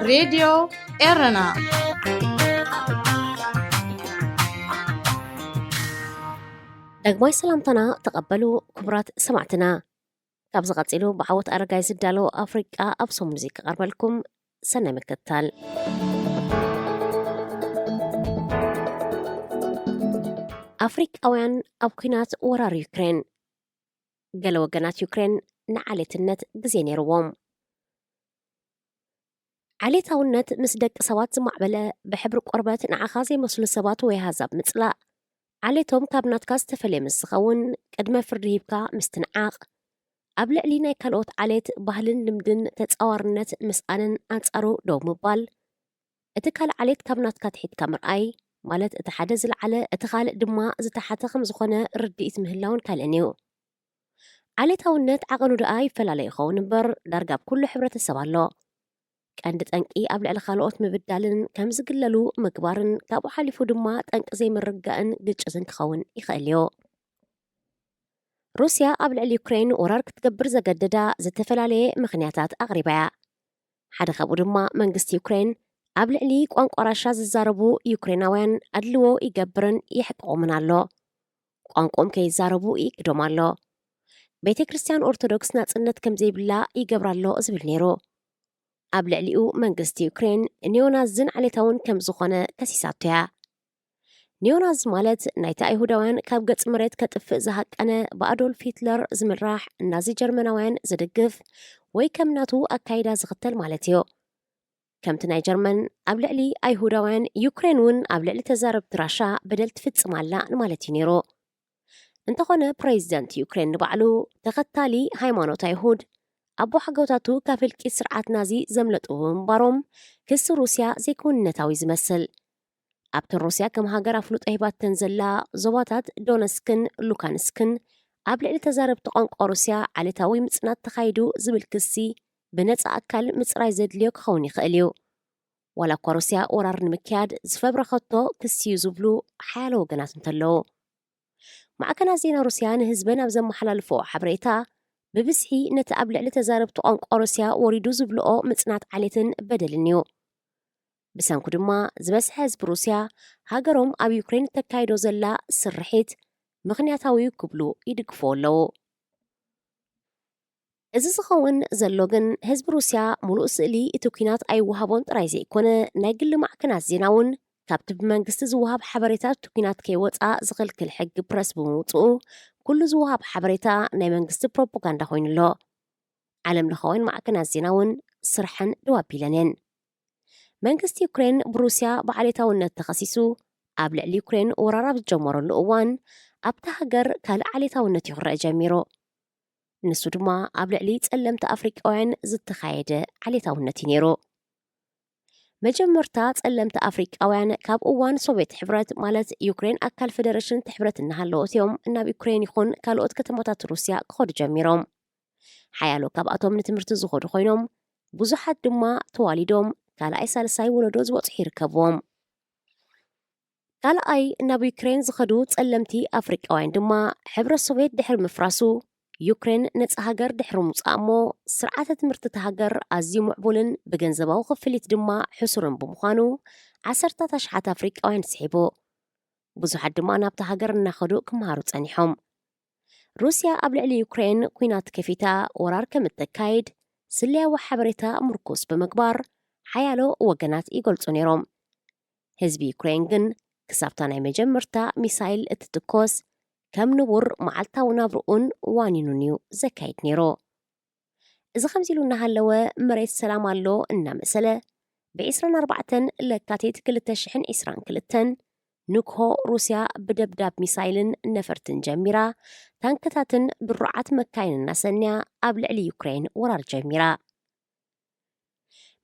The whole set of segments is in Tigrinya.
راديو إيرنا دغماي سلامتنا تقبلوا كبرات سمعتنا كابز قصيلو بعوت أرجاي سدالو أفريقيا أبسو موزيك قربلكم سنة مكتال أفريقياوያን ኣብ ኩናት ወራር ዩክሬን ገለ ወገናት ዩክሬን ንዓሌትነት ግዜ ነይርዎም ዓሌታውነት ምስ ደቂ ሰባት ዝማዕበለ ብሕብሪ ቆርበት ንዓኻ ዘይመስሉ ሰባት ወይ ሃዛብ ምፅላእ ዓሌቶም ካብ ናትካ ዝተፈለየ ምስ ዝኸውን ቅድመ ፍርዲ ሂብካ ምስትንዓቕ ኣብ ልዕሊ ናይ ካልኦት ዓሌት ባህልን ልምድን ተፃዋርነት ምስኣንን ኣንጻሩ ደው ምባል እቲ ካልእ ዓሌት ካብ ናትካ ትሒትካ ምርኣይ ማለት እቲ ሓደ ዝለዓለ እቲ ካልእ ድማ ዝተሓተ ከም ዝኾነ ርድኢት ምህላውን ካልእን እዩ ዓሌታውነት ዓቐኑ ደኣ ይፈላለ ይኸውን እምበር ዳርጋ ኣብ ኩሉ ሕብረተሰብ ኣሎ ቀንዲ ጠንቂ ኣብ ልዕሊ ካልኦት ምብዳልን ከም ዝግለሉ ምግባርን ካብኡ ሓሊፉ ድማ ጠንቂ ዘይምርጋእን ግጭትን ክኸውን ይኽእል እዩ ሩስያ ኣብ ልዕሊ ዩክሬን ወራር ክትገብር ዘገደዳ ዝተፈላለየ ምኽንያታት ኣቕሪባ እያ ሓደ ካብኡ ድማ መንግስቲ ዩክሬን ኣብ ልዕሊ ቋንቋ ራሻ ዝዛረቡ ዩክሬናውያን ኣድልዎ ይገብርን ይሕቅቑምን ኣሎ ቋንቋኦም ከይዛረቡ ይቅዶም ኣሎ ቤተ ክርስቲያን ኦርቶዶክስ ናጽነት ከም ዘይብላ ይገብራሎ ዝብል ነይሩ ኣብ ልዕሊኡ መንግስቲ ዩክሬን ኒዮናዝን ዓሌታውን ከም ዝኾነ ከሲሳቶ እያ ኒዮናዝ ማለት ናይቲ ኣይሁዳውያን ካብ ገጽ መሬት ከጥፍእ ዝሃቀነ ብኣዶልፍ ሂትለር ዝምራሕ ናዚ ጀርመናውያን ዝድግፍ ወይ ከም ናቱ ኣካይዳ ዝኽተል ማለት እዩ ከምቲ ናይ ጀርመን ኣብ ልዕሊ ኣይሁዳውያን ዩክሬን እውን ኣብ ልዕሊ ተዛረብቲ ራሻ በደል ትፍጽማላ ንማለት እዩ ነይሩ እንተኾነ ፕሬዚደንት ዩክሬን ንባዕሉ ተኸታሊ ሃይማኖት ኣይሁድ ኣቦ ሓገውታቱ ካብ ፍልቂት ስርዓት ናዚ ዘምለጡ እምባሮም ክሲ ሩስያ ዘይክውንነታዊ ዝመስል ኣብቲ ሩስያ ከም ሃገር ኣፍሉጦ ሂባተን ዘላ ዞባታት ዶነስክን ሉካንስክን ኣብ ልዕሊ ተዛረብቲ ቋንቋ ሩስያ ዓሌታዊ ምጽናት ተኻይዱ ዝብል ክሲ ብነፃ ኣካል ምጽራይ ዘድልዮ ክኸውን ይኽእል እዩ ዋላ እኳ ሩስያ ወራር ንምክያድ ዝፈብረኸቶ ክሲ እዩ ዝብሉ ሓያሎ ወገናት እንተለዉ ማዕከናት ዜና ሩስያ ንህዝበን ኣብ ዘመሓላልፎ ሓበሬታ ብብዝሒ ነቲ ኣብ ልዕሊ ተዛረብቲ ቋንቋ ሩስያ ወሪዱ ዝብልኦ ምጽናት ዓሌትን በደልን እዩ ብሰንኩ ድማ ዝበስሐ ህዝቢ ሩስያ ሃገሮም ኣብ ዩክሬን ተካይዶ ዘላ ስርሒት ምኽንያታዊ ክብሉ ይድግፍዎ ኣለዉ እዚ ዝኸውን ዘሎ ግን ህዝቢ ሩስያ ሙሉእ ስእሊ እቲ ኩናት ኣይወሃቦን ጥራይ ዘይኮነ ናይ ግሊ ማዕከናት ዜና እውን ካብቲ ብመንግስቲ ዝወሃብ ሓበሬታት እቲ ኩናት ከይወፃእ ዝኽልክል ሕጊ ፕረስ ብምውፅኡ ኩሉ ዝወሃብ ሓበሬታ ናይ መንግስቲ ፕሮፓጋንዳ ኮይኑሎ ዓለም ለኻውያን ማዕከናት ዜና እውን ስርሐን ደው ኣቢለን እየን መንግስቲ ዩክሬን ብሩስያ ብዓሌታውነት ተኸሲሱ ኣብ ልዕሊ ዩክሬን ወራር ኣብ ዝጀመረሉ እዋን ኣብታ ሃገር ካልእ ዓሌታውነት ይኽረአ ጀሚሩ ንሱ ድማ ኣብ ልዕሊ ጸለምቲ ኣፍሪቃውያን ዝተኻየደ ዓሌታውነት እዩ ነይሩ መጀመርታ ጸለምቲ ኣፍሪቃውያን ካብ እዋን ሶቪየት ሕብረት ማለት ዩክሬን ኣካል ፌደሬሽን ሕብረት እናሃለወት እዮም ናብ ዩክሬን ይኹን ካልኦት ከተማታት ሩስያ ክኸዱ ጀሚሮም ሓያሎ ካብኣቶም ንትምህርቲ ዝኸዱ ኮይኖም ብዙሓት ድማ ተዋሊዶም ካልኣይ ሳልሳይ ወለዶ ዝበፅሑ ይርከብዎም ካልኣይ ናብ ዩክሬን ዝኸዱ ጸለምቲ ኣፍሪቃውያን ድማ ሕብረት ሶቪየት ድሕሪ ምፍራሱ ዩክሬን ነፃ ሃገር ድሕሪ ምውፃእ እሞ ስርዓተ ትምህርቲ እቲ ሃገር ኣዝዩ ምዕቡልን ብገንዘባዊ ክፍሊት ድማ ሕሱርን ብምዃኑ ዓሰርታት ኣሽሓት ኣፍሪቃውያን ስሒቡ ብዙሓት ድማ ናብቲ ሃገር እናኸዱ ክመሃሩ ጸኒሖም ሩስያ ኣብ ልዕሊ ዩክሬን ኩናት ከፊታ ወራር ከም እተካይድ ስልያዊ ሓበሬታ ምርኩስ ብምግባር ሓያሎ ወገናት ይገልጹ ነይሮም ህዝቢ ዩክሬን ግን ክሳብታ ናይ መጀመርታ ሚሳይል እትትኮስ ከም ንቡር መዓልታዊ ናብርኡን ዋኒኑን እዩ ዘካይድ ነይሩ እዚ ከምዚ ኢሉ እናሃለወ መሬት ሰላም ኣሎ እናመሰለ ብ24 ለካቲት 2022 ንግሆ ሩስያ ብደብዳብ ሚሳይልን ነፈርትን ጀሚራ ታንክታትን ብሩዓት መካይን እናሰንያ ኣብ ልዕሊ ዩክሬን ወራር ጀሚራ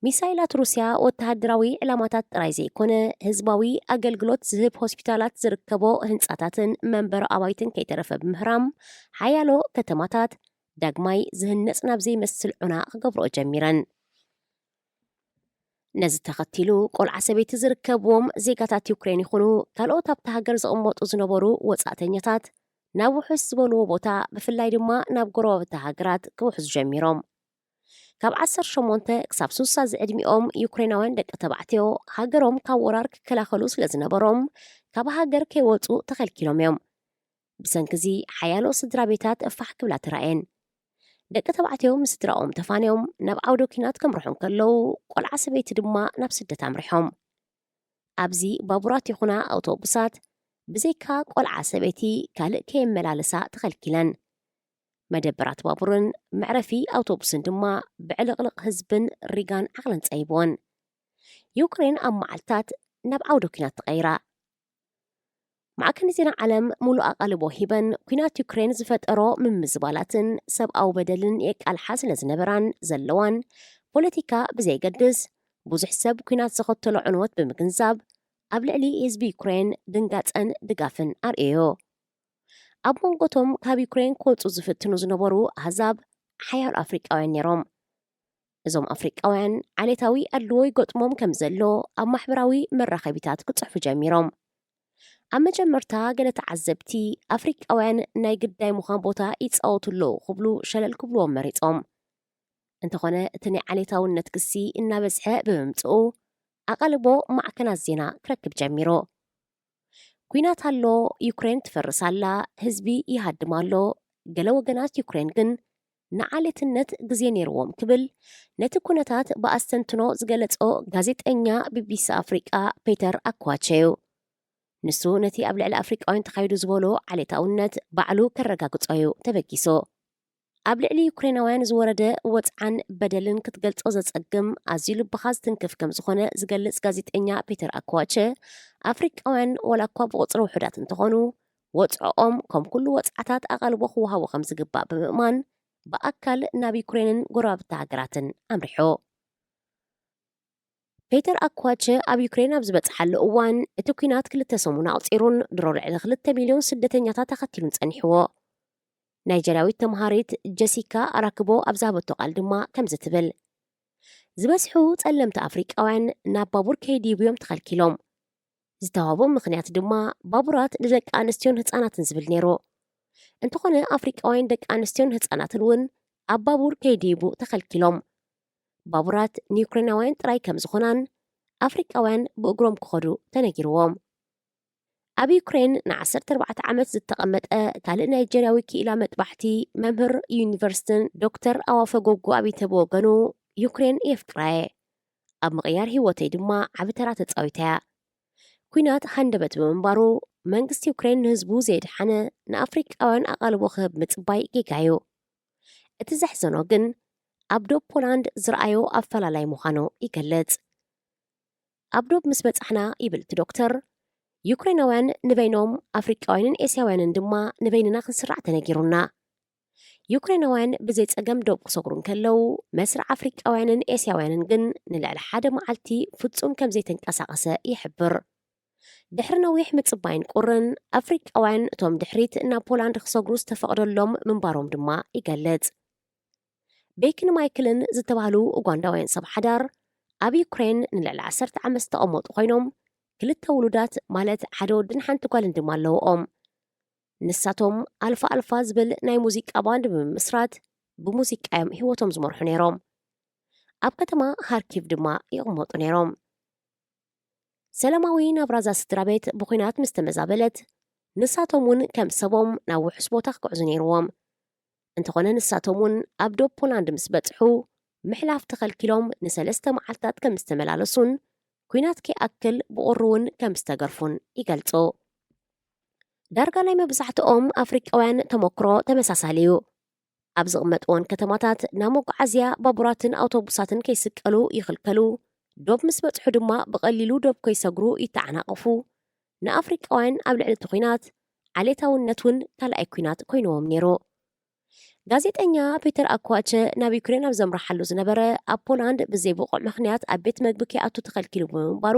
ሚሳይላት ሩስያ ወተሃደራዊ ዕላማታት ጥራይ ዘይኮነ ህዝባዊ ኣገልግሎት ዝህብ ሆስፒታላት ዝርከቦ ህንጻታትን መንበሪ ኣባይትን ከይተረፈ ብምህራም ሓያሎ ከተማታት ዳግማይ ዝህነፅ ናብ ዘይመስል ዑና ክገብርኦ ጀሚረን ነዚ ተኸቲሉ ቆልዓ ሰበይቲ ዝርከብዎም ዜጋታት ዩክሬን ይኹኑ ካልኦት ኣብቲ ሃገር ዝቕመጡ ዝነበሩ ወጻእተኛታት ናብ ውሕስ ዝበልዎ ቦታ ብፍላይ ድማ ናብ ጎረባብቲ ሃገራት ክውሕዙ ጀሚሮም ካብ 18 ክሳብ 60 ዝዕድሚኦም ዩክሬናውያን ደቂ ተባዕትዮ ሃገሮም ካብ ወራር ክከላኸሉ ስለ ዝነበሮም ካብ ሃገር ከይወፁ ተኸልኪሎም እዮም። ብሰንኪ እዚ ሓያሎ ስድራ ቤታት እፋሕ ክብላ ተራእየን። ደቂ ተባዕትዮ ምስ ስድራኦም ተፋንዮም ናብ ዓውደ ኩናት ከምርሑን ከለው ቆልዓ ሰበይቲ ድማ ናብ ስደት ኣምሪሖም። ኣብዚ ባቡራት ይኹና ኣውቶቡሳት ብዘይካ ቆልዓ ሰበይቲ ካልእ ከየመላለሳ ተኸልኪለን። መደበራት ባቡርን መዕረፊ ኣውቶቡስን ድማ ብዕልቕልቕ ህዝብን ሪጋን ዓቕለን ፀይብዎን። ዩክሬን ኣብ መዓልታት ናብ ዓውደ ኩናት ተቐይራ። ማዕከን ዜና ዓለም ሙሉእ ኣቓልቦ ሂበን ኩናት ዩክሬን ዝፈጠሮ ምምዝባላትን ሰብኣዊ በደልን የቃልሓ ስለ ዝነበራን ዘለዋን ፖለቲካ ብዘይገድስ ብዙሕ ሰብ ኩናት ዘኸተሎ ዕንወት ብምግንዛብ ኣብ ልዕሊ ህዝቢ ዩክሬን ድንጋፀን ድጋፍን ኣርእዮ። ኣብ መንጎቶም ካብ ዩክሬን ክወፁ ዝፍትኑ ዝነበሩ ኣህዛብ ሓያሉ ኣፍሪቃውያን ነይሮም። እዞም ኣፍሪቃውያን ዓሌታዊ ኣድልዎ ይገጥሞም ከም ዘሎ ኣብ ማሕበራዊ መራኸቢታት ክጽሕፉ ጀሚሮም። ኣብ መጀመርታ ገለ ተዓዘብቲ ኣፍሪቃውያን ናይ ግዳይ ምዃን ቦታ ይፃወቱሎ ክብሉ ሸለል ክብልዎም መሪፆም። እንተኾነ እቲ ናይ ዓሌታውነት ክሲ እናበዝሐ ብምምፅኡ ኣቓልቦ ማዕከናት ዜና ክረክብ ጀሚሮ። ኩናት ኣሎ፣ ዩክሬን ትፈርሳላ፣ ህዝቢ ይሃድማሎ፣ ገለ ወገናት ዩክሬን ግን ንዓሌትነት ግዜ ነይርዎም ክብል ነቲ ኩነታት ብኣስተንትኖ ዝገለጾ ጋዜጠኛ ቢቢሲ ኣፍሪቃ ፔተር ኣኳቸ እዩ። ንሱ ነቲ ኣብ ልዕሊ ኣፍሪቃውያን ተኻይዱ ዝበሎ ዓሌታውነት ባዕሉ ከረጋግጾ እዩ ተበጊሶ። ኣብ ልዕሊ ዩክሬናውያን ዝወረደ ወፅዓን በደልን ክትገልጾ ዘጸግም ኣዝዩ ልብኻ ዝትንክፍ ከም ዝኾነ ዝገልጽ ጋዜጠኛ ፔተር ኣኳቸ ኣፍሪቃውያን ወላ እኳ ብቁፅሪ ውሕዳት እንተኾኑ ወፅዖኦም ከም ኩሉ ወፅዓታት ኣቓልቦ ክወሃቦ ከም ዝግባእ ብምእማን ብኣካል ናብ ዩክሬንን ጎረባብቲ ሃገራትን ኣምሪሖ። ፔተር ኣኳቸ ኣብ ዩክሬን ኣብ ዝበፅሓሉ እዋን እቲ ኩናት 2 ሰሙን ኣቕፂሩን ድሮ ልዕሊ 2 ሚልዮን ስደተኛታት ተኸቲሉን ፀኒሕዎ። ናይጀርያዊት ተምሃሪት ጀሲካ ኣራክቦ ኣብ ዝሃበቶ ቃል ድማ ከምዚ ትብል፣ ዝበዝሑ ጸለምቲ ኣፍሪቃውያን ናብ ባቡር ከይድይብዮም ተኸልኪሎም። ዝተዋህቦም ምኽንያት ድማ ባቡራት ንደቂ ኣንስትዮን ህፃናትን ዝብል ነይሩ። እንተኾነ ኣፍሪቃውያን ደቂ ኣንስትዮን ህፃናትን እውን ኣብ ባቡር ከይድይቡ ተኸልኪሎም። ባቡራት ንዩክሬናውያን ጥራይ ከም ዝኾናን ኣፍሪቃውያን ብእግሮም ክኸዱ ተነጊርዎም። ኣብ ዩክሬን ን14 ዓመት ዝተቐመጠ ካልእ ናይጀርያዊ ክኢላ መጥባሕቲ መምህር ዩኒቨርሲቲን ዶክተር ኣዋፈ ጎጎ ኣብይተ ብወገኑ ዩክሬን የፍቅራየ ኣብ ምቕያር ህይወተይ ድማ ዓብ ተራ ተፃዊተያ። ኩናት ሃንደበት ብምንባሩ መንግስቲ ዩክሬን ንህዝቡ ዘየድሓነ ንኣፍሪቃውያን ኣቓልቦ ክህብ ምጽባይ ጌጋዩ። እቲ ዘሕዘኖ ግን ኣብ ዶብ ፖላንድ ዝረኣዮ ኣፈላላይ ምዃኑ ይገልጽ። ኣብ ዶብ ምስ በጻሕና ይብል እቲ ዶክተር ዩክሬናውያን ንበይኖም ኣፍሪቃውያንን ኤስያውያንን ድማ ንበይንና ክንስራዕ ተነጊሩና። ዩክሬናውያን ብዘይ ጸገም ዶብ ክሰግሩን ከለው መስርዕ ኣፍሪቃውያንን ኤስያውያንን ግን ንልዕሊ ሓደ መዓልቲ ፍጹም ከም ዘይተንቀሳቐሰ ይሕብር። ድሕሪ ነዊሕ ምጽባይን ቁርን ኣፍሪቃውያን እቶም ድሕሪት ናብ ፖላንድ ክሰግሩ ዝተፈቕደሎም ምንባሮም ድማ ይገልጽ። ቤክን ማይክልን ዝተባህሉ ኡጋንዳውያን ሰብ ሓዳር ኣብ ዩክሬን ንልዕሊ 10 ዓመት ዝተቐመጡ ኮይኖም 2 ውሉዳት ማለት ሓደ ወድን ሓንቲ ጓልን ድማ ኣለውኦም። ንሳቶም ኣልፋ ኣልፋ ዝብል ናይ ሙዚቃ ባንድ ብምስራት ብሙዚቃዮም ህይወቶም ዝመርሑ ነይሮም። ኣብ ከተማ ሃርኪቭ ድማ ይቕመጡ ነይሮም። ሰላማዊ ናብራዛ ስድራ ቤት ብኩናት ምስ ተመዛበለት ንሳቶም እውን ከም ሰቦም ናብ ውሕስ ቦታ ክጉዕዙ ነይርዎም። እንተኾነ ንሳቶም እውን ኣብ ዶብ ፖላንድ ምስ በጽሑ ምሕላፍ ተኸልኪሎም ን3 መዓልታት ከም ዝተመላለሱን ኩናት ከይኣክል ብቑሩውን ከም ዝተገርፉን ይገልጹ። ዳርጋ ናይ መብዛሕትኦም ኣፍሪቃውያን ተመክሮ ተመሳሳሊ እዩ። ኣብ ዝቕመጥዎን ከተማታት ናብ መጓዓዝያ ባቡራትን ኣውቶቡሳትን ከይስቀሉ ይኽልከሉ፣ ዶብ ምስ በጽሑ ድማ ብቐሊሉ ዶብ ከይሰግሩ ይተዓናቐፉ። ንኣፍሪቃውያን ኣብ ልዕሊ እቲ ኩናት ዓሌታውነት እውን ካልኣይ ኩናት ኮይንዎም ነይሩ። ጋዜጠኛ ፔተር ኣኳቸ ናብ ዩክሬን ኣብ ዘምራሓሉ ዝነበረ ኣብ ፖላንድ ብዘይ ብቑዕ ምኽንያት ኣብ ቤት መግቢ ከይኣቱ ተኸልኪሉ ብምንባሩ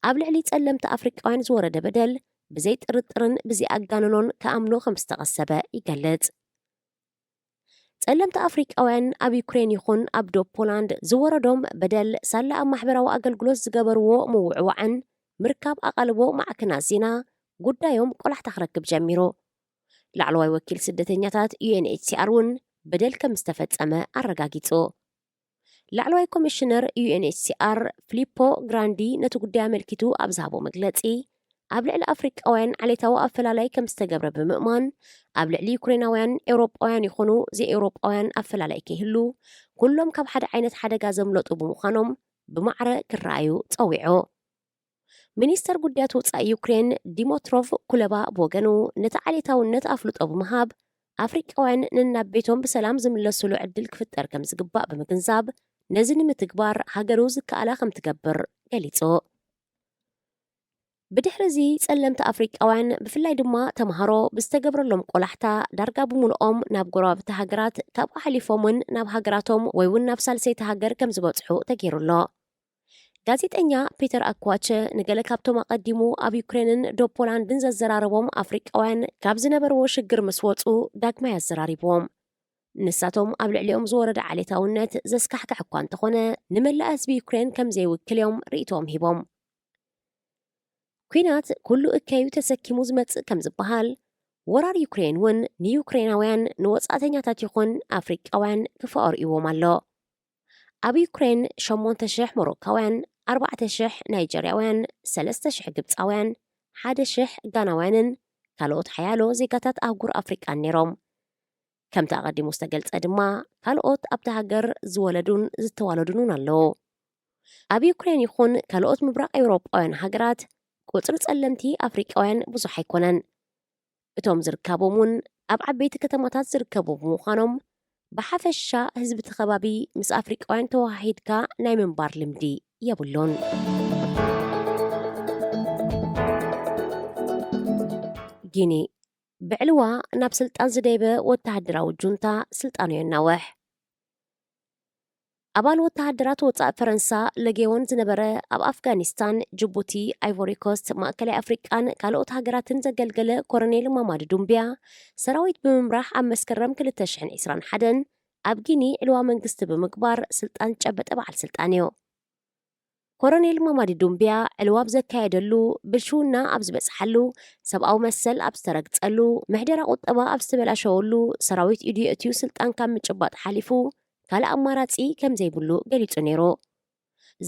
ኣብ ልዕሊ ጸለምቲ ኣፍሪቃውያን ዝወረደ በደል ብዘይ ጥርጥርን ብዘይ ኣጋንኖን ከኣምኖ ከም ዝተቐሰበ ይገልጽ። ጸለምቲ ኣፍሪቃውያን ኣብ ዩክሬን ይኹን ኣብ ዶብ ፖላንድ ዝወረዶም በደል ሳላ ኣብ ማሕበራዊ ኣገልግሎት ዝገበርዎ ምውዕዋዕን ምርካብ ኣቓልቦ ማዕከናት ዜና ጉዳዮም ቆላሕታ ክረክብ ጀሚሩ። ላዕለዋይ ወኪል ስደተኛታት UNHCR እውን በደል ከም ዝተፈጸመ ኣረጋጊጹ። ላዕለዋይ ኮሚሽነር UNHCR ፊሊፖ ግራንዲ ነቲ ጉዳይ ኣመልኪቱ ኣብ ዝሃቦ መግለጺ ኣብ ልዕሊ ኣፍሪቃውያን ዓሌታዊ ኣፈላላይ ከም ዝተገብረ ብምእማን ኣብ ልዕሊ ዩክሬናውያን ኤውሮጳውያን ይኹኑ ዘኤውሮጳውያን ኣፈላላይ ከይህሉ ኩሎም ካብ ሓደ ዓይነት ሓደጋ ዘምለጡ ብምዃኖም ብማዕረ ክረኣዩ ፀዊዑ ሚኒስተር ጉዳያት ወፃኢ ዩክሬን ዲሞትሮቭ ኩለባ ብወገኑ ነቲ ዓሌታውነት ኣፍልጦ ብምሃብ ኣፍሪቃውያን ንናብ ቤቶም ብሰላም ዝምለስሉ ዕድል ክፍጠር ከም ዝግባእ ብምግንዛብ ነዚ ንምትግባር ሃገሩ ዝከኣላ ከም ትገብር ገሊጹ ብድሕሪዚ ጸለምቲ ኣፍሪቃውያን ብፍላይ ድማ ተምሃሮ ብዝተገብረሎም ቆላሕታ ዳርጋ ብምልኦም ናብ ጎረባብቲ ሃገራት ካብ ሓሊፎምን ናብ ሃገራቶም ወይ እውን ናብ ሳልሰይቲ ሃገር ከም ዝበጽሑ ተገይሩሎ ጋዜጠኛ ፒተር ኣኳቸ ንገለ ካብቶም ኣቐዲሙ ኣብ ዩክሬንን ዶ ፖላንድን ዘዘራረቦም ኣፍሪቃውያን ካብ ዝነበርዎ ሽግር ምስ ወፁ ዳግማ ያዘራሪቦም ንሳቶም ኣብ ልዕሊኦም ዝወረደ ዓሌታውነት ዘስካሕካሕ እኳ እንተኾነ ንመላእ ህዝቢ ዩክሬን ከም ዘይውክል እዮም ርእቶም ሂቦም ኩናት ኩሉ እከዩ ተሰኪሙ ዝመጽእ ከም ዝበሃል ወራር ዩክሬን እውን ንዩክሬናውያን ንወጻእተኛታት ይኹን ኣፍሪቃውያን ክፈኣርኢዎም ኣሎ ኣብ ዩክሬን 8,000 ሞሮካውያን 4,000 ናይጀርያውያን 3,000 ግብፃውያን 1,000 ጋናውያንን ካልኦት ሓያሎ ዜጋታት ኣህጉር ኣፍሪቃን ነይሮም ከምቲ ኣቐዲሙ ዝተገልጸ ድማ ካልኦት ኣብቲ ሃገር ዝወለዱን ዝተዋለዱን ኣለዉ ኣብ ዩክሬን ይኹን ካልኦት ምብራቕ ኤውሮጳውያን ሃገራት ቁፅሪ ጸለምቲ ኣፍሪቃውያን ብዙሕ ኣይኮነን እቶም ዝርከቦም እውን ኣብ ዓበይቲ ከተማታት ዝርከቡ ብምዃኖም ብሓፈሻ ህዝቢ እቲ ከባቢ ምስ ኣፍሪቃውያን ተዋሂድካ ናይ ምንባር ልምዲ የብሉን ጊኒ ብዕልዋ ናብ ስልጣን ዝደይበ ወተሃደራዊ ጁንታ ስልጣኑ የናውሕ ኣባል ወተሃደራት ወፃኢ ፈረንሳ ለጌዮን ዝነበረ ኣብ ኣፍጋኒስታን ጅቡቲ ኣይቮሪ ኮስት ማእከላይ ኣፍሪቃን ካልኦት ሃገራትን ዘገልገለ ኮሎኔል ማማዱ ዱምብያ ሰራዊት ብምምራሕ ኣብ መስከረም 2021 ኣብ ጊኒ ዕልዋ መንግስቲ ብምግባር ስልጣን ጨበጠ በዓል ስልጣን እዩ ኮሎኔል ማማዱ ዱምብያ ዕልዋ ብዘካየደሉ ብልሽውና ኣብ ዝበፅሓሉ ሰብኣዊ መሰል ኣብ ዝተረግፀሉ ምሕደራ ቁጠባ ኣብ ዝተበላሸወሉ ሰራዊት ኢዱ የእትዩ ስልጣን ካብ ምጭባጥ ሓሊፉ ካልእ ኣማራፂ ከም ዘይብሉ ገሊጹ ነይሩ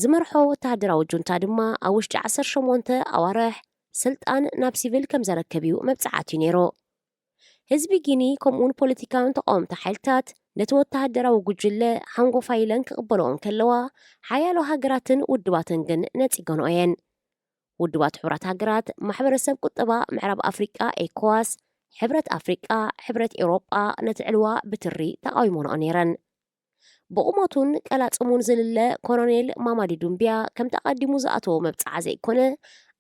ዝመርሖ ወተሃደራዊ ጁንታ ድማ ኣብ ውሽጢ 18 ኣዋርሕ ስልጣን ናብ ሲቪል ከም ዘረከብ እዩ መብፅዓት እዩ ነይሩ ህዝቢ ጊኒ ከምኡውን ፖለቲካውን ተቃወምቲ ሓይልታት ነቲ ወተሃደራዊ ጉጅለ ሓንጎፋ ኢለን ክቕበልኦም ከለዋ ሓያሎ ሃገራትን ውድባትን ግን ነፂገንኦ እየን ውድባት ሕቡራት ሃገራት ማሕበረሰብ ቁጠባ ምዕራብ ኣፍሪቃ ኤኮዋስ ሕብረት ኣፍሪቃ ሕብረት ኤውሮጳ ነቲ ዕልዋ ብትሪ ተቃዊሞንኦ ነይረን ብቑሞቱን ቀላጽሙን ዝልለ ኮሎኔል ማማዱ ዱምብያ ከም ተቐዲሙ ዝኣተዎ መብፅዓ ዘይኮነ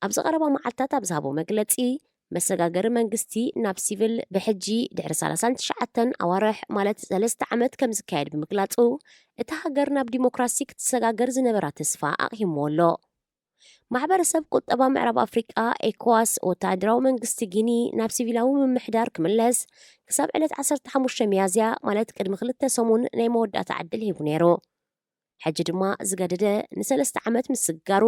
ኣብ ዝቐረባ መዓልትታት ኣብ ዝሃቦ መግለጺ መሰጋገሪ መንግስቲ ናብ ሲቪል ብሕጂ ድሕሪ 39 ኣዋርሕ ማለት 3 ዓመት ከም ዝካየድ ብምግላጹ እቲ ሃገር ናብ ዲሞክራሲ ክትሰጋገር ዝነበራ ተስፋ ኣቕሂምዎ ኣሎ ማሕበረሰብ ቁጠባ ምዕራብ ኣፍሪቃ ኤኮዋስ ወተሃደራዊ መንግስቲ ጊኒ ናብ ሲቪላዊ ምምሕዳር ክምለስ ክሳብ ዕለት 15 ሚያዝያ ማለት ቅድሚ 2 ሰሙን ናይ መወዳእታ ዕድል ሂቡ ነይሩ ሕጂ ድማ ዝገደደ ን3 ዓመት ምስጋሩ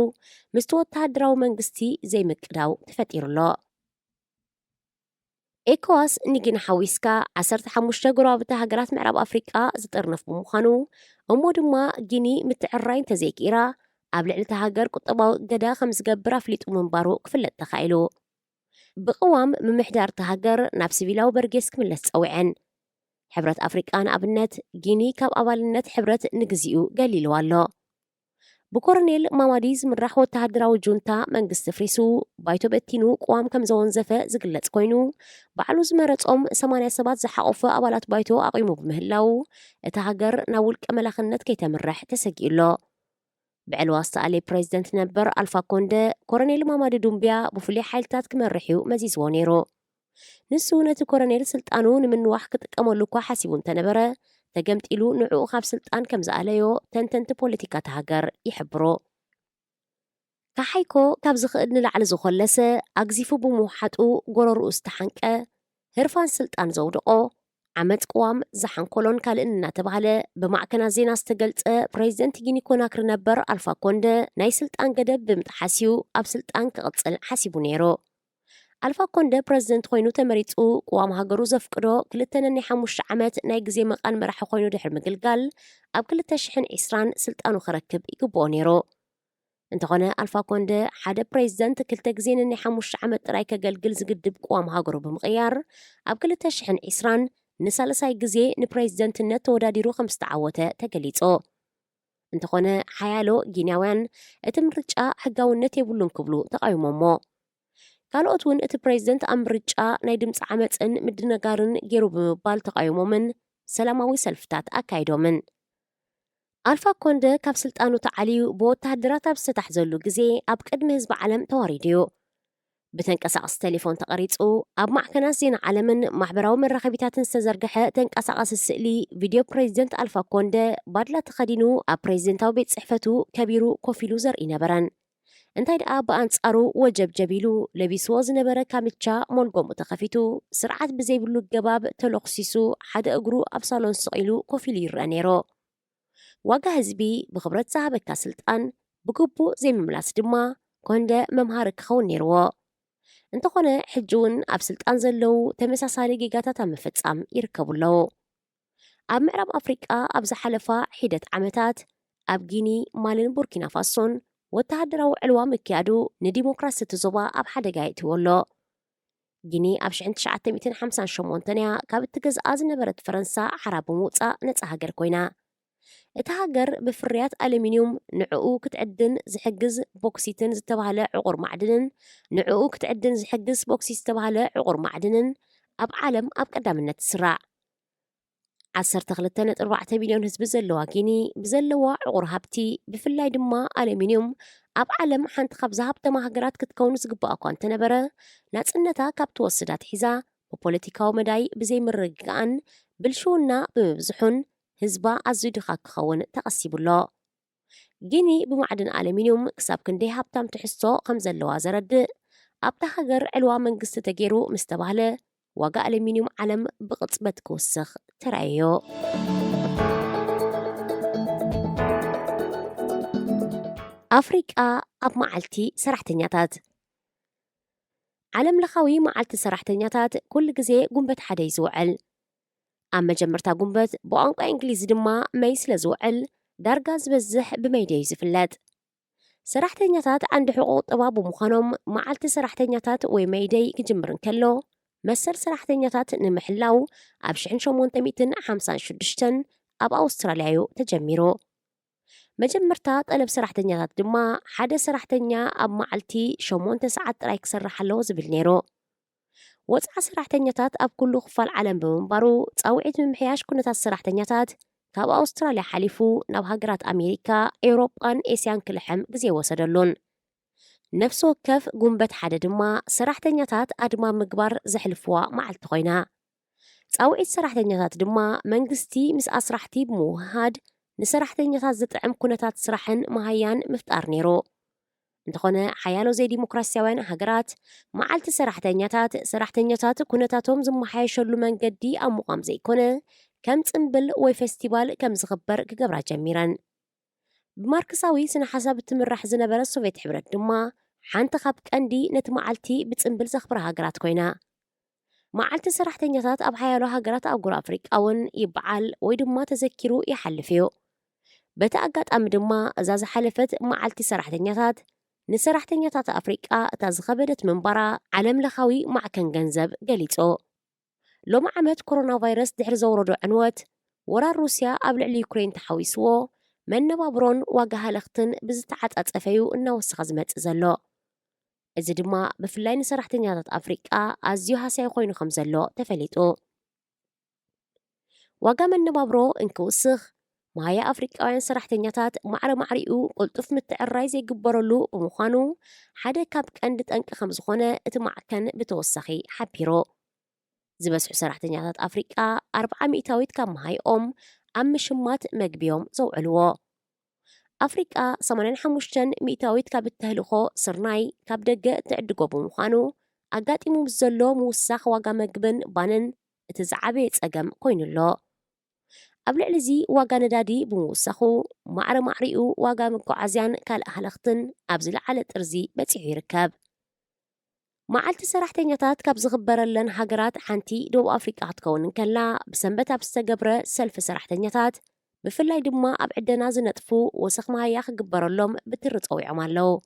ምስቲ ወተሃደራዊ መንግስቲ ዘይምቅዳው ተፈጢሩሎ ኤኮዋስ ንጊኒ ሓዊስካ 15 ጎረባብቲ ሃገራት ምዕራብ ኣፍሪቃ ዝጥርነፍ ብምዃኑ እሞ ድማ ጊኒ ምትዕርራይ እንተዘይክኢራ ኣብ ልዕሊ እቲ ሃገር ቁጠባዊ ገዳ ከም ዝገብር ኣፍሊጡ ምንባሩ ክፍለጥ ተኻኢሉ ብቕዋም ምምሕዳር እቲ ሃገር ናብ ሲቪላዊ በርጌስ ክምለስ ፀዊዐን ሕብረት ኣፍሪቃ ንኣብነት ጊኒ ካብ ኣባልነት ሕብረት ንግዚኡ ገሊልዋ ኣሎ ብኮሎኔል ማማዲ ዝምራሕ ወተሃደራዊ ጁንታ መንግስቲ ፍሪሱ ባይቶ በቲኑ ቅዋም ከም ዘወንዘፈ ዝግለጽ ኮይኑ ባዕሉ ዝመረጾም 80 ሰባት ዝሓቆፈ ኣባላት ባይቶ ኣቂሙ ብምህላው እቲ ሃገር ናብ ውልቀ መላኽነት ከይተምርሕ ተሰጊኡሎ ብዕልዋ ዝተኣለየ ፕሬዚደንት ነበር ኣልፋ ኮንደ ኮሎኔል ማማዱ ዱምብያ ብፍሉይ ሓይልታት ክመርሕ እዩ መዚዝዎ ነይሩ ንሱ ነቲ ኮሎኔል ስልጣኑ ንምንዋሕ ክጥቀመሉ እኳ ሓሲቡ እንተነበረ ተገምጢሉ ንዕኡ ካብ ስልጣን ከም ዝኣለዮ ተንተንቲ ፖለቲካ ሃገር ይሕብሩ ካሓይኮ ካብ ዝኽእል ንላዕሊ ዝኮለሰ ኣግዚፉ ብምውሓጡ ጎረርኡ ዝተሓንቀ ህርፋን ስልጣን ዘውድቆ ዓመት ቅዋም ዝሓንኮሎን ካልእን እናተባሃለ ብማዕከናት ዜና ዝተገልጸ ፕሬዚደንት ጊኒ ኮናክሪ ነበር ኣልፋ ኮንደ ናይ ስልጣን ገደብ ብምጥሓስዩ ኣብ ስልጣን ክቕጽል ሓሲቡ ነይሩ ኣልፋ ኮንደ ፕረዚደንት ኮይኑ ተመሪጹ ቅዋም ሃገሩ ዘፍቅዶ 2.5 ዓመት ናይ ግዜ መቓን መራሒ ኮይኑ ድሕሪ ምግልጋል ኣብ 2020 ስልጣኑ ክረክብ ይግብኦ ነይሩ። እንተኾነ ኣልፋ ኮንደ ሓደ ፕሬዚደንት 2.5 ዓመት ጥራይ ከገልግል ዝግድብ ቅዋም ሃገሩ ብምቕያር ኣብ 2020 ንሳልሳይ ግዜ ንፕሬዚደንትነት ተወዳዲሩ ከም ዝተዓወተ ተገሊጹ። እንተኾነ ሓያሎ ጊንያውያን እቲ ምርጫ ሕጋውነት የብሉን ክብሉ ተቃዊሞሞ። ካልኦት እውን እቲ ፕሬዚደንት ኣብ ምርጫ ናይ ድምፂ ዓመፅን ምድነጋርን ገይሩ ብምባል ተቃዊሞምን ሰላማዊ ሰልፍታት ኣካይዶምን። ኣልፋ ኮንደ ካብ ስልጣኑ ተዓልዩ ብወታደራት ኣብ ዝተታሕዘሉ ግዜ ኣብ ቅድሚ ህዝቢ ዓለም ተዋሪዱ እዩ። ብተንቀሳቐሲ ቴሌፎን ተቐሪጹ ኣብ ማዕከናት ዜና ዓለምን ማሕበራዊ መራኸቢታትን ዝተዘርግሐ ተንቀሳቐሲ ስእሊ ቪድዮ ፕሬዚደንት ኣልፋ ኮንደ ባድላ ተኸዲኑ ኣብ ፕሬዚደንታዊ ቤት ጽሕፈቱ ከቢሩ ኮፍ ኢሉ ዘርኢ ነበረን። እንታይ ደኣ ብኣንጻሩ ወጀብጀብ ኢሉ ለቢስዎ ዝነበረ ካምቻ ሞልጎሙ ተኸፊቱ ስርዓት ብዘይብሉ ገባብ ተለኽሲሱ ሓደ እግሩ ኣብ ሳሎን ስቕ ኢሉ ኮፍ ኢሉ ይርአ ነይሩ። ዋጋ ህዝቢ ብኽብረት ዝሃበካ ስልጣን ብግቡእ ዘይምምላስ ድማ ኮንደ መምሃሪ ክኸውን ነይርዎ። እንተኾነ ሕጂ እውን ኣብ ስልጣን ዘለው ተመሳሳሊ ጌጋታት ኣብ ምፍጻም ይርከቡ ኣለዉ። ኣብ ምዕራብ ኣፍሪቃ ኣብ ዝሓለፋ ሒደት ዓመታት ኣብ ጊኒ፣ ማልን ቡርኪና ፋሶን ወተሃደራዊ ዕልዋ ምክያዱ ንዲሞክራሲ እቲ ዞባ ኣብ ሓደጋ የእትዎ ኣሎ። ጊኒ ኣብ 1958 ካብ እትገዝኣ ዝነበረት ፈረንሳ ሓራ ብምውፃእ ነፃ ሃገር ኮይና እታ ሃገር ብፍርያት ኣሉሚንየም ንዕኡ ክትዕድን ዝሕግዝ ቦክሲትን ዝተባሃለ ዕቑር ማዕድንን ንዕኡ ክትዕድን ዝሕግዝ ቦክሲት ዝተባሃለ ዕቑር ማዕድንን ኣብ ዓለም ኣብ ቀዳምነት ትስራዕ 12.4 ሚልዮን ህዝቢ ዘለዋ ጊኒ ብዘለዋ ዕቑር ሃብቲ ብፍላይ ድማ ኣሉሚንየም ኣብ ዓለም ሓንቲ ካብ ዝሃብተማ ሃገራት ክትከውን ዝግባእ እኳ እንተነበረ ናጽነታ ካብ ትወስዳት ሒዛ ብፖለቲካዊ መዳይ ብዘይምርግጋእን ብልሽውና ብምብዝሑን ህዝባ ኣዝዩ ድኻ ክኸውን ተቐሲቡሎ። ጊኒ ብማዕድን ኣሉሚንየም ክሳብ ክንደይ ሃብታም ትሕዝቶ ከም ዘለዋ ዘረድእ ኣብታ ሃገር ዕልዋ መንግስቲ ተገይሩ ምስ ተባህለ ዋጋ ኣሉሚንየም ዓለም ብቕጽበት ክውስኽ ተራእዮ። ኣፍሪቃ ኣብ መዓልቲ ሰራሕተኛታት። ዓለም ለኻዊ መዓልቲ ሰራሕተኛታት ኩሉ ግዜ ጉንበት ሓደ እዩ ዝውዕል። ኣብ መጀመርታ ጉንበት ብቋንቋ እንግሊዝ ድማ መይ ስለ ዝውዕል ዳርጋ ዝበዝሕ ብመይደይ እዩ ዝፍለጥ። ሰራሕተኛታት ዓንዲ ሕቁቕ ጥባ ብምዃኖም መዓልቲ ሰራሕተኛታት ወይ መይደይ ክጅምር እንከሎ መሰል ሰራሕተኛታት ንምሕላው ኣብ 1856 ኣብ ኣውስትራልያ እዩ ተጀሚሩ። መጀመርታ ጠለብ ሰራሕተኛታት ድማ ሓደ ሰራሕተኛ ኣብ መዓልቲ 8 ሰዓት ጥራይ ክሰርሕ ኣለዎ ዝብል ነይሩ። ወፃ ሰራሕተኛታት ኣብ ኩሉ ክፋል ዓለም ብምንባሩ ፃውዒት ምምሕያሽ ኩነታት ሰራሕተኛታት ካብ ኣውስትራልያ ሓሊፉ ናብ ሃገራት ኣሜሪካ፣ ኤውሮጳን ኤስያን ክልሕም ግዜ ወሰደሉን። ነፍሲ ወከፍ ጉንበት ሓደ ድማ ሰራሕተኛታት ኣድማ ምግባር ዘሕልፍዋ መዓልቲ ኮይና ፃውዒት ሰራሕተኛታት ድማ መንግስቲ ምስ ኣስራሕቲ ብምውሃድ ንሰራሕተኛታት ዝጥዕም ኩነታት ስራሕን መሃያን ምፍጣር ነይሩ። እንተኾነ ሓያሎ ዘይዲሞክራስያውያን ሃገራት መዓልቲ ሰራሕተኛታት ኩነታቶም ዝመሓየሸሉ መንገዲ ኣብ ምቋም ዘይኮነ ከም ጽምብል ወይ ፌስቲቫል ከም ዝኽበር ክገብራ ጀሚረን። ብማርክሳዊ ስነ ሓሳብ እትምራሕ ዝነበረ ሶቪየት ሕብረት ድማ ሓንቲ ካብ ቀንዲ ነቲ መዓልቲ ብጽምብል ዘኽብራ ሃገራት ኮይና መዓልቲ ሰራሕተኛታት ኣብ ሓያሎ ሃገራት ኣህጉር ኣፍሪቃ እውን ይበዓል ወይ ድማ ተዘኪሩ ይሓልፍ እዩ። በቲ ኣጋጣሚ ድማ እዛ ዝሓለፈት መዓልቲ ሰራሕተኛታት ንሰራሕተኛታት ኣፍሪቃ እታ ዝኸበደት ምንባራ ዓለም ለኻዊ ማዕከን ገንዘብ ገሊጹ። ሎሚ ዓመት ኮሮና ቫይረስ ድሕሪ ዘውረዶ ዕንወት ወራር ሩስያ ኣብ ልዕሊ ዩክሬን ተሓዊስዎ መነባብሮን ዋጋ ሃለኽትን ብዝተዓጻጸፈዩ እናወሰኸ ዝመጽእ ዘሎ። እዚ ድማ ብፍላይ ንሰራሕተኛታት ኣፍሪቃ ኣዝዩ ሃሳይ ኮይኑ ከም ዘሎ ተፈሊጡ። ዋጋ መነባብሮ እንክውስኽ ማያ ኣፍሪቃውያን ሰራሕተኛታት ማዕረ ማዕሪኡ ቁልጡፍ ምትዕራይ ዘይግበረሉ ብምዃኑ ሓደ ካብ ቀንዲ ጠንቂ ከም ዝኾነ እቲ ማዕከን ብተወሳኺ ሓቢሩ። ዝበዝሑ ሰራሕተኛታት ኣፍሪቃ 40% ካብ መሃይኦም ኣብ ምሽማት መግቢዮም ዘውዕልዎ። ኣፍሪቃ 85% ካብ እተህልኾ ስርናይ ካብ ደገ ትዕድጎ ብምዃኑ ኣጋጢሙ ምስ ዘሎ ምውሳኽ ዋጋ መግብን ባንን እቲ ዝዓበየ ጸገም ኮይኑሎ። ኣብ ልዕሊ እዚ ዋጋ ነዳዲ ብምውሳኹ ማዕረ ማዕሪኡ ዋጋ መጓዓዝያን ካልእ ሃለኽትን ኣብ ዝለዓለ ጥርዚ በፂሑ ይርከብ። معالتي سراحتنياتات كاب زغبرلن هاجرات حانتي دو أفريقيا هتكون كلا بسنبتا بستجبرة سلف سراحتنياتات بفلاي دما أبعدنا زنطفو وسخ مهيا خجبرلهم بترصوي عمالو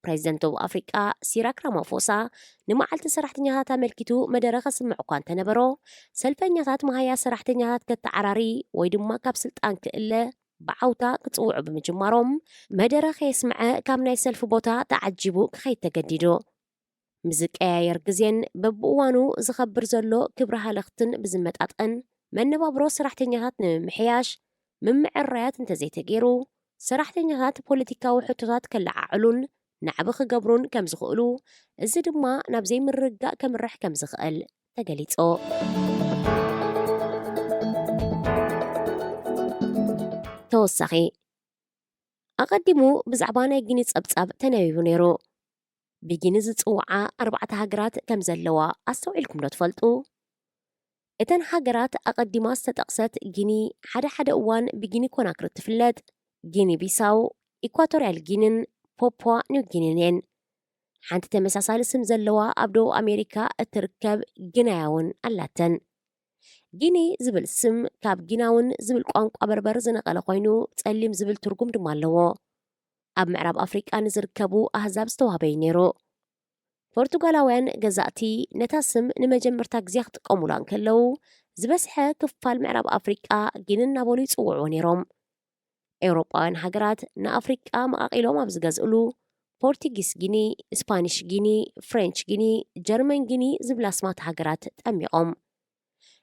بريزيدنت دو أفريقيا سيراك رامافوسا نمعالتي سراحتنياتات ملكتو مدرخ سمعوكان تنبرو سلفنياتات مهيا سراحتنياتات كتعراري ويدما كاب سلطان كإلا بعوتا كتصوع بمجمارهم مدرخ يسمع كامناي سلف بوتا تعجبو كخيت تجديدو مزقاير ግዜን በብእዋኑ ዝኸብር ዘሎ ክብረ ሃለኽትን ብዝመጣጠን መነባብሮ ሰራሕተኛታት ንምምሕያሽ ምምዕራያት እንተዘይተገይሩ ሰራሕተኛታት ፖለቲካዊ ሕቶታት ከለዓዕሉን ናዕቢ ክገብሩን ከም ዝኽእሉ እዚ ድማ ናብ ዘይምርጋእ ከምርሕ ከም ዝኽእል ተገሊጾ ተወሳኺ ኣቐዲሙ ብዛዕባ ናይ ጊኒ ጸብጻብ ተነቢቡ ነይሩ بجيني زتصوعا 4 هاجرات كم زلوا أستوعلكم لا تفلتوا إتن هاجرات أقدمات ستقصت جيني حدا أوان بجيني كوناكر التفلات جيني بيساو إكواتوريال جينين بوبوا نيو جينينين حانت تمساسال اسم زلوا أبدو أمريكا التركب جيناون اللاتن جيني زبل السم كاب جيناون زبل قوانق أبربر زنقال قوينو تسلم زبل ترقم دمالوا أب معرب أفريقيا نزركبو أحزاب استوهبين نيرو بورتوغالاوين جزاتي نتاسم نمجمرتا جزيخ تقومولان كلو زبسحة كفال معرب أفريقيا جينن نابولي تصوعو نيروم أوروباوين هاجرات نا أفريقيا مقاقيلوم أبزغازقلو بورتيجيس جيني إسبانيش جيني فرنش جيني جرمن جيني زبلاسمات هاجرات تأميقوم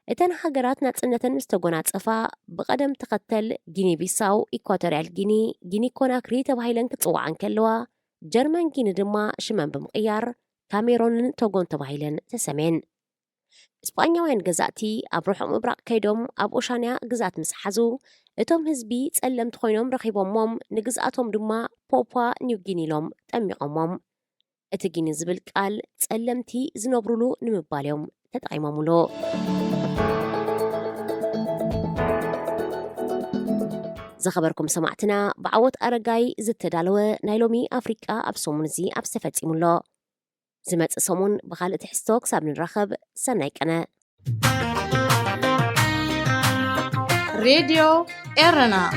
إتن هاجرات ناتسنتن مستقونات صفا بقدم تقتل جيني بيساو إكواتوريال جيني جيني كوناكري تبهيلن كتصوعان كلوا جرمن جيني دما شمان بمقيار كاميرون توغون تبهيلن تسمين إسبانياوين جزاتي أبروحهم إبراق كيدوم أب أوشانيا جزات مسحزو إتوم هزبي تسألم تخوينهم رخيبهم نجزاتهم دما بوبوا نيو جيني لوم تأميقهم إتجيني زبلك قال تسألمتي زنبرولو نمباليوم تتقيممولو زخبركم سمعتنا بعوض أرقاي زتدالوه نايلومي أفريقيا أبسومون زي أبسفتي مولو زمت سومون بخالة حستوك سابن الرخب سنايك أنا راديو إرنا